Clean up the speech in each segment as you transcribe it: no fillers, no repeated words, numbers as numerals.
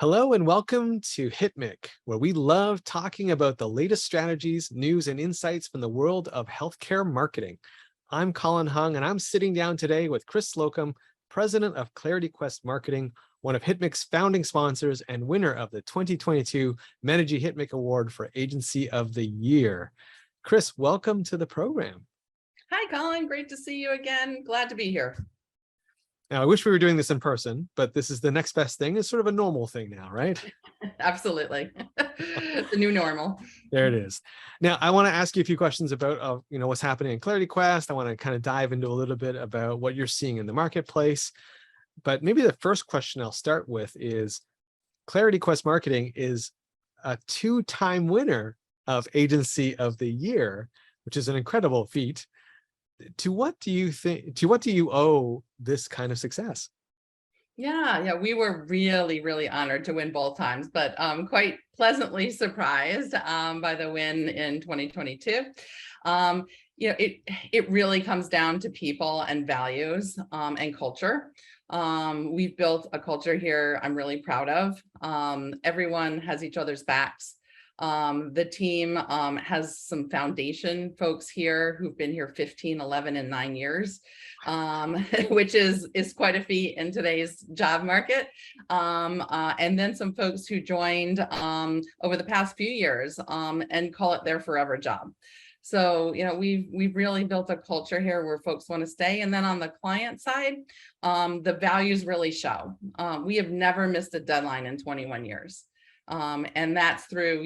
Hello and welcome to HITMC, where we love talking about the latest strategies, news, and insights from the world of healthcare marketing. I'm Colin Hung, and I'm sitting down today with Chris Slocumb, president of Clarity Quest Marketing, one of HITMC's founding sponsors and winner of the 2022 Medigy HITMC Award for Agency of the Year. Chris, welcome to the program. Hi, Colin. Great to see you again. Glad to be here. Now, I wish we were doing this in person, but this is the next best thing. It's sort of a normal thing now, right? Absolutely. The new normal. There it is. Now, I want to ask you a few questions about what's happening in Clarity Quest. I want to kind of dive into a little bit about what you're seeing in the marketplace. But maybe the first question I'll start with is Clarity Quest Marketing is a two-time winner of Agency of the Year, which is an incredible feat. To what do you owe this kind of success? Yeah, we were really honored to win both times, but quite pleasantly surprised by the win in 2022. It really comes down to people and values and culture. We've built a culture here I'm really proud of. Everyone has each other's backs. The team has some foundation folks here who've been here 15, 11, and 9 years, which is quite a feat in today's job market. And then some folks who joined over the past few years and call it their forever job. So, we've really built a culture here where folks want to stay. And then on the client side, the values really show. We have never missed a deadline in 21 years. And that's through,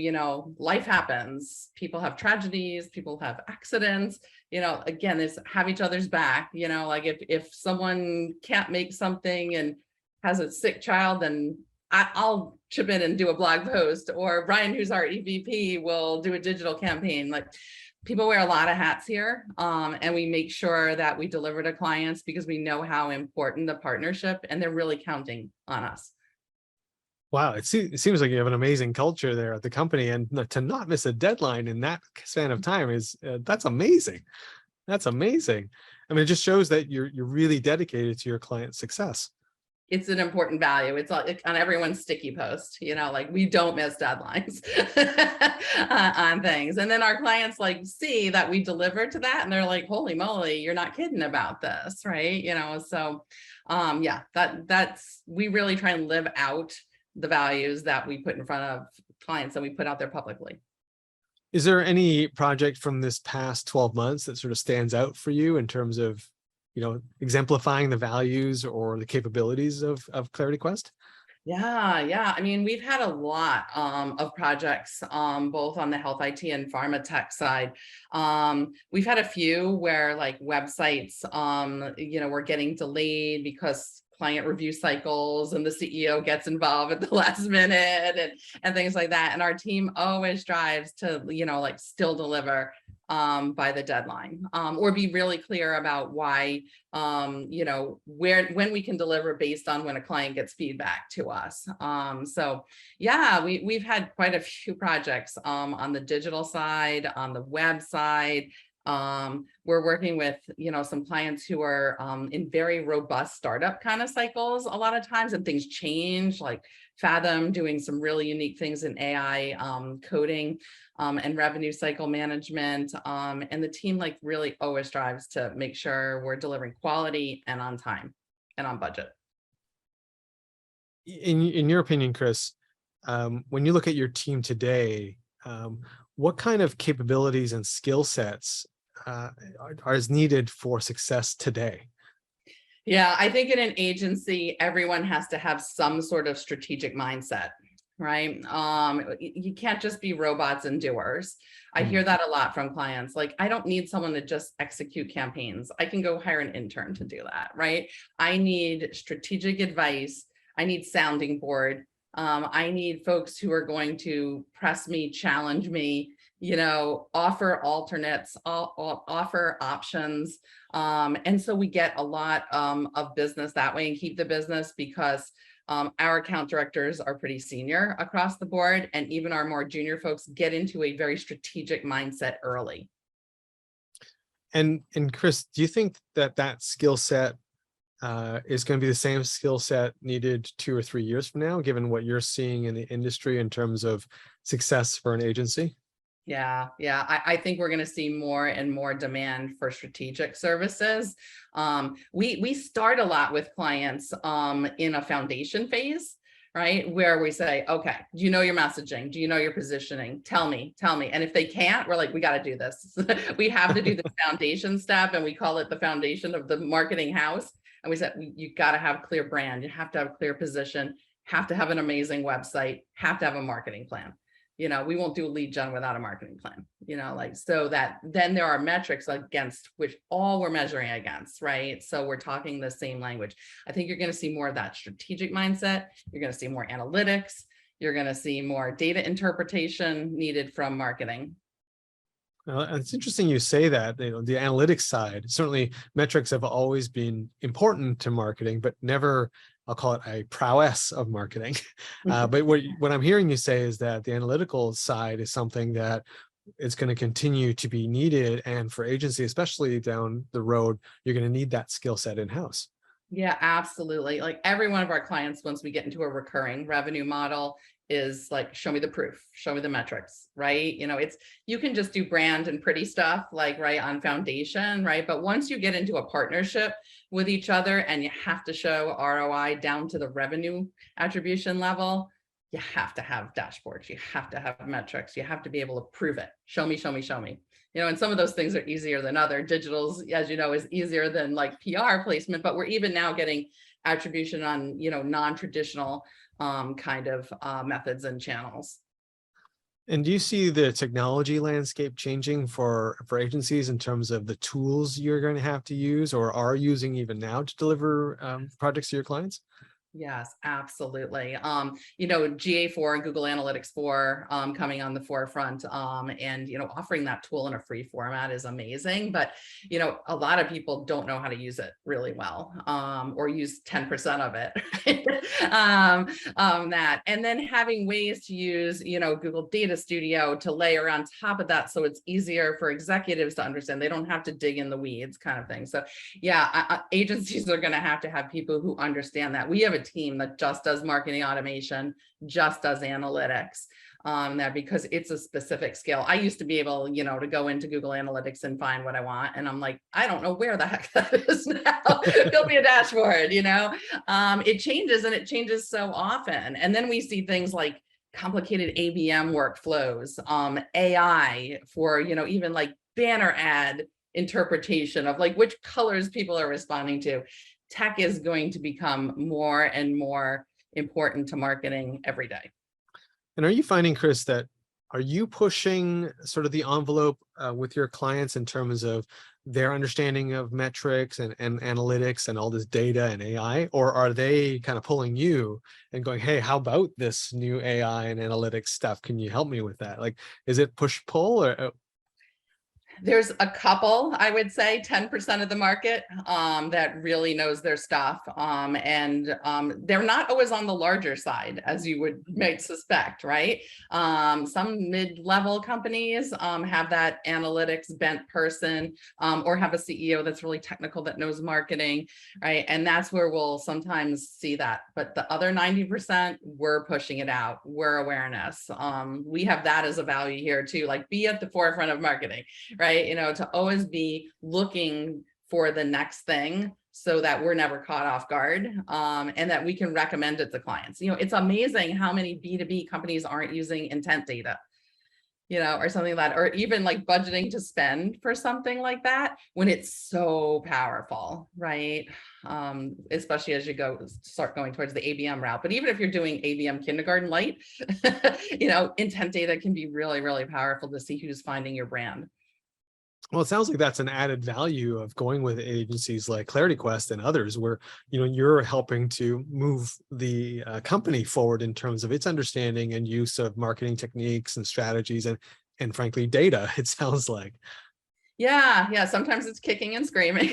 life happens. People have tragedies, people have accidents, again, it's have each other's back, like if someone can't make something and has a sick child, then I'll chip in and do a blog post, or Brian, who's our EVP, will do a digital campaign. Like, people wear a lot of hats here, and we make sure that we deliver to clients because we know how important the partnership, and they're really counting on us. Wow, it seems like you have an amazing culture there at the company, and to not miss a deadline in that span of time is that's amazing. That's amazing. I mean, it just shows that you're really dedicated to your client's success. It's an important value. It's on everyone's sticky post, like we don't miss deadlines on things. And then our clients see that we deliver to that, and they're like, holy moly, you're not kidding about this, right? So that's we really try and live out the values that we put in front of clients and we put out there publicly. Is there any project from this past 12 months that sort of stands out for you in terms of, exemplifying the values or the capabilities of Clarity Quest? Yeah. I mean, we've had a lot of projects, both on the health IT and pharma tech side. We've had a few where websites, were getting delayed because client review cycles and the CEO gets involved at the last minute and things like that. And our team always strives to, still deliver by the deadline, or be really clear about why, when we can deliver based on when a client gets feedback to us. We've had quite a few projects on the digital side, on the web side. We're working with, some clients who are in very robust startup kind of cycles a lot of times, and things change, like Fathom doing some really unique things in AI coding and revenue cycle management. And the team really always strives to make sure we're delivering quality and on time and on budget. In your opinion, Chris, when you look at your team today, what kind of capabilities and skill sets are needed for success today? Yeah, I think in an agency, everyone has to have some sort of strategic mindset, right? You can't just be robots and doers. I hear that a lot from clients. I don't need someone to just execute campaigns. I can go hire an intern to do that, right? I need strategic advice. I need sounding board. I need folks who are going to press me, challenge me, offer alternates, offer options. And so we get a lot of business that way and keep the business because our account directors are pretty senior across the board. And even our more junior folks get into a very strategic mindset early. And Chris, do you think that skill set is going to be the same skill set needed 2 or 3 years from now, given what you're seeing in the industry in terms of success for an agency? Yeah, yeah. I think we're going to see more and more demand for strategic services. We start a lot with clients in a foundation phase, right? Where we say, okay, do you know your messaging? Do you know your positioning? Tell me. And if they can't, we're like, we got to do this. We have to do the foundation step, and we call it the foundation of the marketing house. And we said, you got to have clear brand. You have to have clear position, have to have an amazing website, have to have a marketing plan. We won't do a lead gen without a marketing plan, like, so that then there are metrics against which all we're measuring against, right? So we're talking the same language. I think you're going to see more of that strategic mindset. You're going to see more analytics. You're going to see more data interpretation needed from marketing. It's interesting you say that, the analytics side. Certainly metrics have always been important to marketing, but never, I'll call it, a prowess of marketing. But what I'm hearing you say is that the analytical side is something that is going to continue to be needed. And for agency, especially down the road, you're going to need that skill set in-house. Yeah, absolutely. Like every one of our clients, once we get into a recurring revenue model, is like, show me the proof, show me the metrics, right? You can just do brand and pretty stuff, like, right, on foundation, right? But once you get into a partnership with each other and you have to show ROI down to the revenue attribution level, you have to have dashboards, you have to have metrics, you have to be able to prove it. Show me. And some of those things are easier than other. Digitals, as you know, is easier than like PR placement, but we're even now getting attribution on, non-traditional kind of methods and channels. And do you see the technology landscape changing for agencies in terms of the tools you're going to have to use or are using even now to deliver projects to your clients? Yes, absolutely. GA4 and Google Analytics 4 coming on the forefront, and offering that tool in a free format is amazing. But a lot of people don't know how to use it really well, or use 10% of it. That, and then having ways to use Google Data Studio to layer on top of that, so it's easier for executives to understand. They don't have to dig in the weeds, kind of thing. So yeah, agencies are going to have people who understand that. We have a team that just does marketing automation, just does analytics, that because it's a specific skill. I used to be able, to go into Google Analytics and find what I want. And I'm like, I don't know where the heck that is now. Build me a dashboard, it changes, and it changes so often. And then we see things like complicated ABM workflows, AI for, even like banner ad interpretation of like which colors people are responding to. Tech is going to become more and more important to marketing every day. And are you finding, Chris, are you pushing sort of the envelope with your clients in terms of their understanding of metrics and analytics and all this data and AI, or are they kind of pulling you and going, hey, how about this new AI and analytics stuff? Can you help me with that? Like, is it push-pull or? There's a couple, I would say 10% of the market that really knows their stuff. And they're not always on the larger side, as you might suspect, right? Some mid-level companies have that analytics bent person, or have a CEO that's really technical that knows marketing, right? And that's where we'll sometimes see that. But the other 90%, we're pushing it out. We're awareness. We have that as a value here too, like be at the forefront of marketing, right? To always be looking for the next thing so that we're never caught off guard, and that we can recommend it to clients. It's amazing how many B2B companies aren't using intent data, or something like that, or even like budgeting to spend for something like that when it's so powerful, right? Especially as you start going towards the ABM route. But even if you're doing ABM kindergarten light, intent data can be really, really powerful to see who's finding your brand. Well, it sounds like that's an added value of going with agencies like ClarityQuest and others, where you're helping to move the company forward in terms of its understanding and use of marketing techniques and strategies and frankly data. It sounds like. Yeah. Sometimes it's kicking and screaming.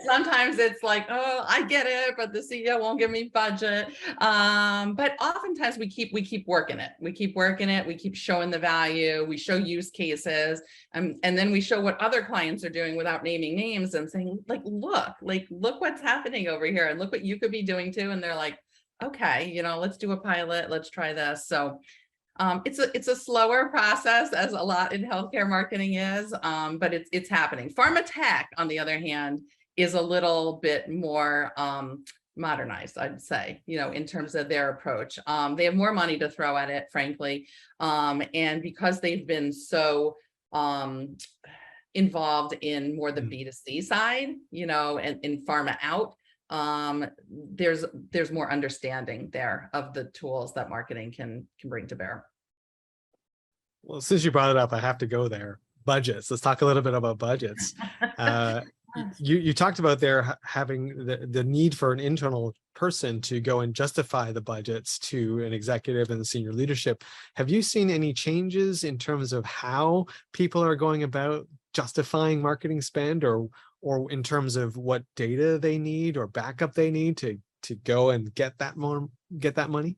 Sometimes it's like, oh, I get it, but the CEO won't give me budget. But oftentimes we keep working it. We keep working it. We keep showing the value. We show use cases, and then we show what other clients are doing without naming names and saying, look what's happening over here, and look what you could be doing too. And they're like, okay, let's do a pilot. Let's try this. So it's a slower process, as a lot in healthcare marketing is, but it's happening. Pharma tech, on the other hand, is a little bit more modernized, I'd say, in terms of their approach. They have more money to throw at it, frankly, and because they've been so involved in more the B2C side, and in pharma out. There's more understanding there of the tools that marketing can bring to bear. Well, since you brought it up, I have to go there. Budgets. Let's talk a little bit about budgets. You talked about there having the need for an internal person to go and justify the budgets to an executive and the senior leadership. Have you seen any changes in terms of how people are going about justifying marketing spend, or in terms of what data they need or backup they need to go and get that money?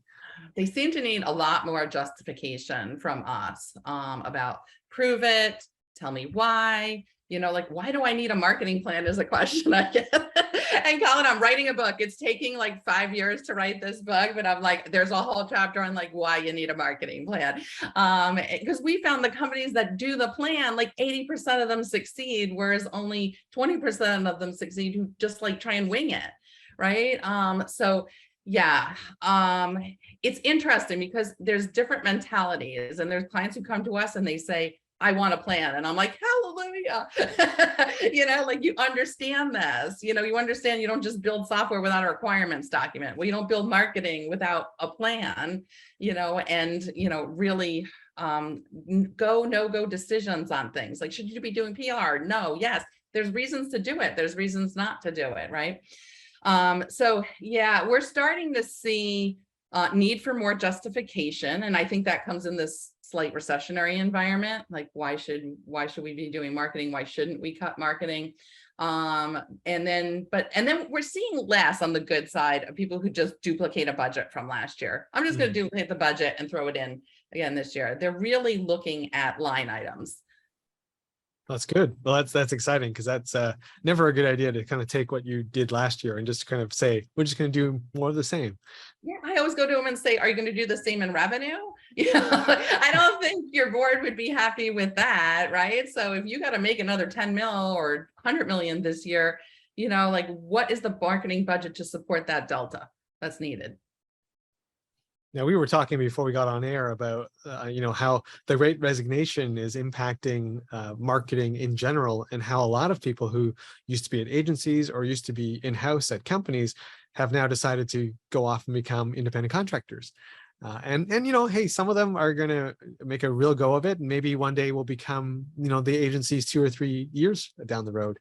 They seem to need a lot more justification from us about prove it, tell me why, why do I need a marketing plan is a question I get. And Colin, I'm writing a book. It's taking like 5 years to write this book, but I'm like, there's a whole chapter on like why you need a marketing plan. Because we found the companies that do the plan, like 80% of them succeed, whereas only 20% of them succeed who just like try and wing it. Right. So yeah, it's interesting because there's different mentalities, and there's clients who come to us and they say, I want a plan. And I'm like, hallelujah. Like you understand this, you understand you don't just build software without a requirements document. Well, you don't build marketing without a plan, and, really no-go decisions on things. Like, should you be doing PR? No, yes. There's reasons to do it. There's reasons not to do it, right? So yeah, we're starting to see need for more justification. And I think that comes in this slight recessionary environment. Like, why should we be doing marketing? Why shouldn't we cut marketing? And then we're seeing less on the good side of people who just duplicate a budget from last year. I'm just going to duplicate the budget and throw it in again this year. They're really looking at line items. That's good. Well, that's exciting, because that's never a good idea to kind of take what you did last year and just kind of say, we're just going to do more of the same. Yeah, I always go to them and say, are you going to do the same in revenue? I don't think your board would be happy with that, right? So if you got to make another 10 mil or 100 million this year, like, what is the marketing budget to support that delta that's needed? Now, we were talking before we got on air about, how the Great Resignation is impacting marketing in general, and how a lot of people who used to be at agencies or used to be in-house at companies have now decided to go off and become independent contractors. And hey, some of them are going to make a real go of it, and maybe one day will become, the agencies 2 or 3 years down the road.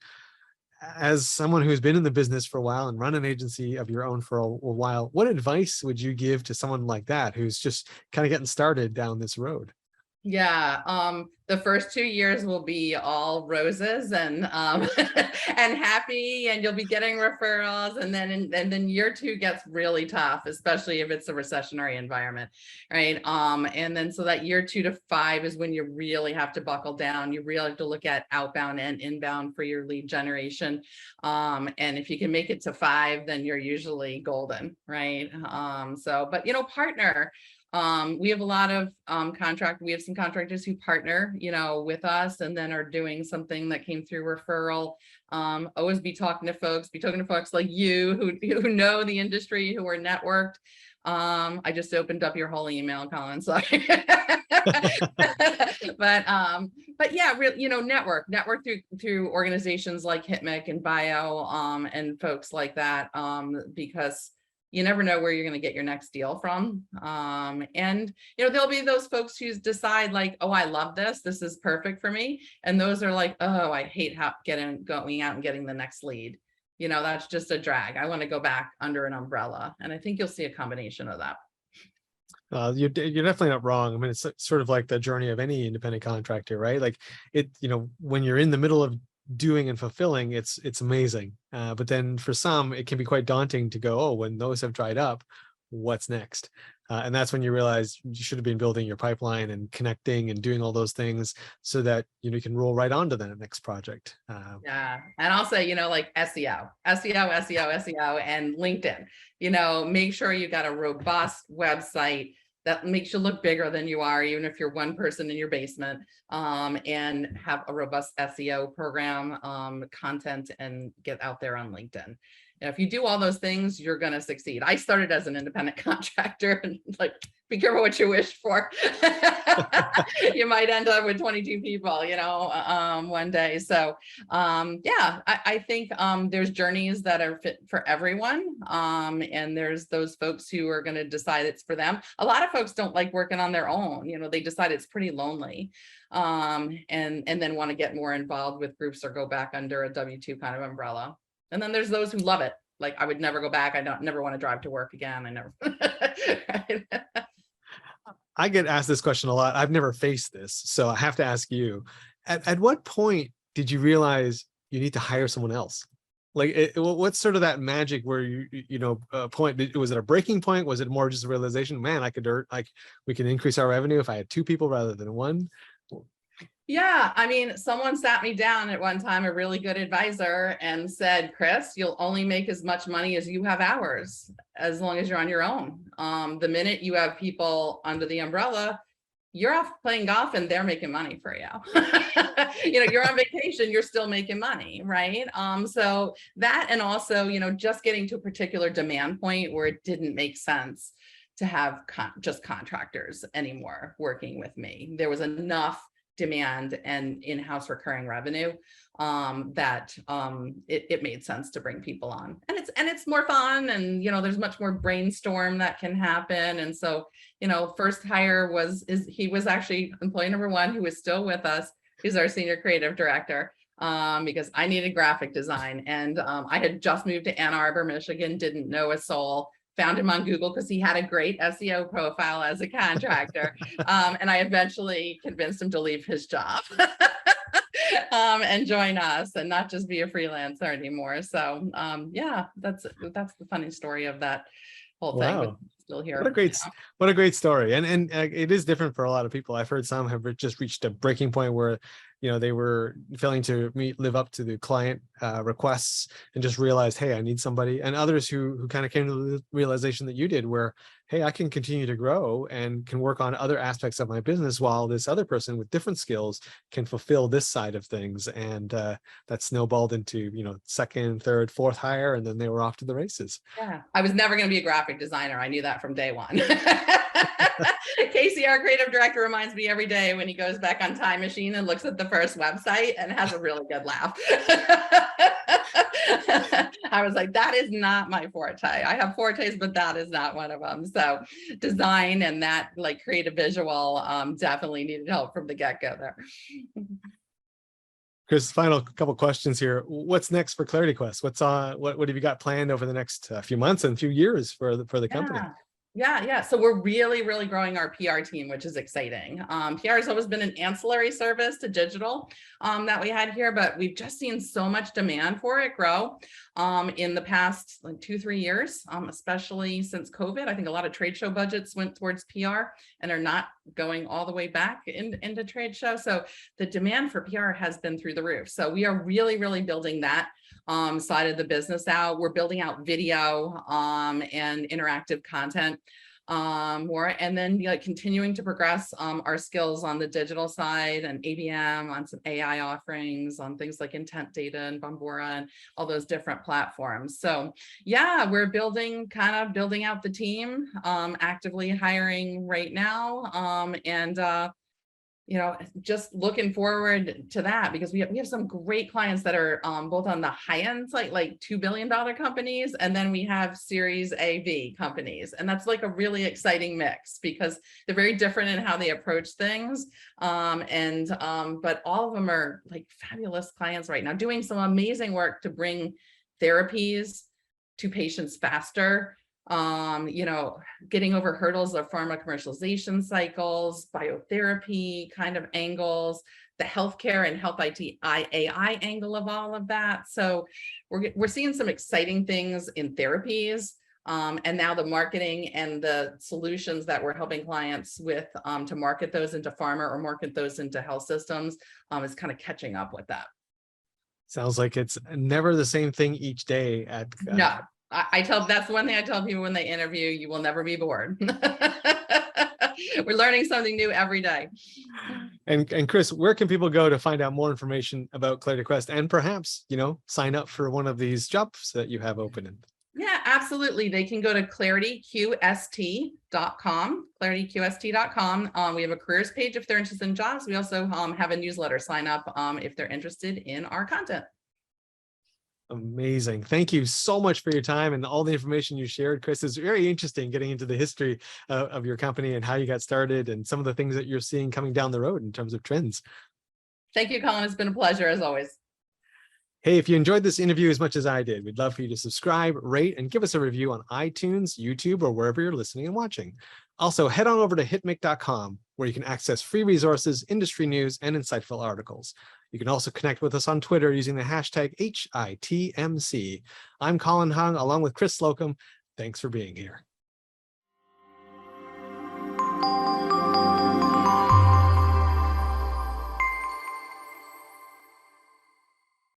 As someone who's been in the business for a while and run an agency of your own for a while, what advice would you give to someone like that who's just kind of getting started down this road? Yeah, the first 2 years will be all roses and and happy, and you'll be getting referrals, and then year 2 gets really tough, especially if it's a recessionary environment, right? And then so that year 2 to 5 is when you really have to buckle down. You really have to look at outbound and inbound for your lead generation. And if you can make it to 5, then you're usually golden, right? But partner. We have a lot of we have some contractors who partner, with us, and then are doing something that came through referral. Always be talking to folks like you who know the industry, who are networked. I just opened up your whole email, Colin. Sorry. But yeah, network through organizations like HITMC and Bio, and folks like that, because you never know where you're going to get your next deal from. And, there'll be those folks who decide like, oh, I love this. This is perfect for me. And those are like, oh, I hate going out and getting the next lead. That's just a drag. I want to go back under an umbrella. And I think you'll see a combination of that. You're definitely not wrong. I mean, it's sort of like the journey of any independent contractor, right? Like when you're in the middle of doing and fulfilling, it's amazing. But then for some, it can be quite daunting to go, oh, when those have dried up, what's next? And that's when you realize you should have been building your pipeline and connecting and doing all those things so that you can roll right onto the next project. Yeah. And I'll say, like SEO, and LinkedIn, make sure you got a robust website that makes you look bigger than you are, even if you're one person in your basement, and have a robust SEO program, content, and get out there on LinkedIn. And if you do all those things, you're going to succeed. I started as an independent contractor, and be careful what you wish for. You might end up with 22 people, one day. So yeah, I think there's journeys that are fit for everyone. And there's those folks who are going to decide it's for them. A lot of folks don't like working on their own. They decide it's pretty lonely, and then want to get more involved with groups or go back under a W-2 kind of umbrella. And then there's those who love it. Like, I would never go back. I never want to drive to work again. I never. Right? I get asked this question a lot. I've never faced this, so I have to ask you, at what point did you realize you need to hire someone else? Like, what's sort of that magic where point? Was it a breaking point? Was it more just a realization, man, we can increase our revenue if I had 2 people rather than 1? Yeah, I mean, someone sat me down at one time, a really good advisor, and said, Chris, you'll only make as much money as you have hours, as long as you're on your own. The minute you have people under the umbrella, you're off playing golf and they're making money for you. You're on vacation, you're still making money, right? So that, and also, just getting to a particular demand point where it didn't make sense to have just contractors anymore working with me. There was enough demand and in-house recurring revenue that it made sense to bring people on, and it's more fun, and there's much more brainstorm that can happen. And so first hire was actually employee number 1, who is still with us. He's our senior creative director, because I needed graphic design, and I had just moved to Ann Arbor, Michigan, didn't know a soul. Found him on Google because he had a great SEO profile as a contractor. And I eventually convinced him to leave his job and join us, and not just be a freelancer anymore. So yeah, that's the funny story of that whole thing. Wow. Still here. What a great story. And it is different for a lot of people. I've heard some have just reached a breaking point where they were failing to live up to the client requests and just realized, hey, I need somebody. And others who kind of came to the realization that you did, where, hey, I can continue to grow and can work on other aspects of my business while this other person with different skills can fulfill this side of things. And that snowballed into second, third, fourth hire, and then they were off to the races. Yeah, I was never going to be a graphic designer. I knew that from day one. Casey, our creative director, reminds me every day when he goes back on Time Machine and looks at the first website and has a really good laugh. I was like, that is not my forte. I have fortes, but that is not one of them. So design and that creative visual definitely needed help from the get-go there. Chris, final couple questions here. What's next for Clarity Quest? What have you got planned over the next few months and few years for the company? Yeah. So we're really, really growing our PR team, which is exciting. PR has always been an ancillary service to digital that we had here, but we've just seen so much demand for it grow in the past 2-3 years, especially since COVID. I think a lot of trade show budgets went towards PR and are not going all the way back into trade show. So the demand for PR has been through the roof. So we are really, really building that side of the business out. We're building out video and interactive content more, and then continuing to progress our skills on the digital side and ABM, on some AI offerings, on things like intent data and Bombora and all those different platforms. So yeah, we're building out the team, actively hiring right now, and just looking forward to that, because we have some great clients that are both on the high end, like $2 billion companies, and then we have Series AV companies, and that's a really exciting mix because they're very different in how they approach things, but all of them are fabulous clients right now, doing some amazing work to bring therapies to patients faster, you know, getting over hurdles of pharma commercialization cycles, biotherapy kind of angles, the healthcare and health IT AI angle of all of that. So we're seeing some exciting things in therapies. And now the marketing and the solutions that we're helping clients with to market those into pharma or market those into health systems is kind of catching up with that. Sounds like it's never the same thing each day at No, I tell, that's one thing I tell people when they interview, you will never be bored. We're learning something new every day. And Chris, where can people go to find out more information about Clarity Quest and perhaps, you know, sign up for one of these jobs that you have open? Yeah, absolutely. They can go to clarityqst.com, clarityqst.com. We have a careers page if they're interested in jobs. We also have a newsletter. Sign up if they're interested in our content. Amazing. Thank you so much for your time and all the information you shared, Chris. It's very interesting getting into the history of your company and how you got started and some of the things that you're seeing coming down the road in terms of trends. Thank you, Colin. It's been a pleasure as always. Hey, if you enjoyed this interview as much as I did, we'd love for you to subscribe, rate, and give us a review on iTunes, YouTube, or wherever you're listening and watching. Also, head on over to hitmc.com, where you can access free resources, industry news, and insightful articles. You can also connect with us on Twitter using the hashtag HITMC. I'm Colin Hung, along with Chris Slocumb. Thanks for being here.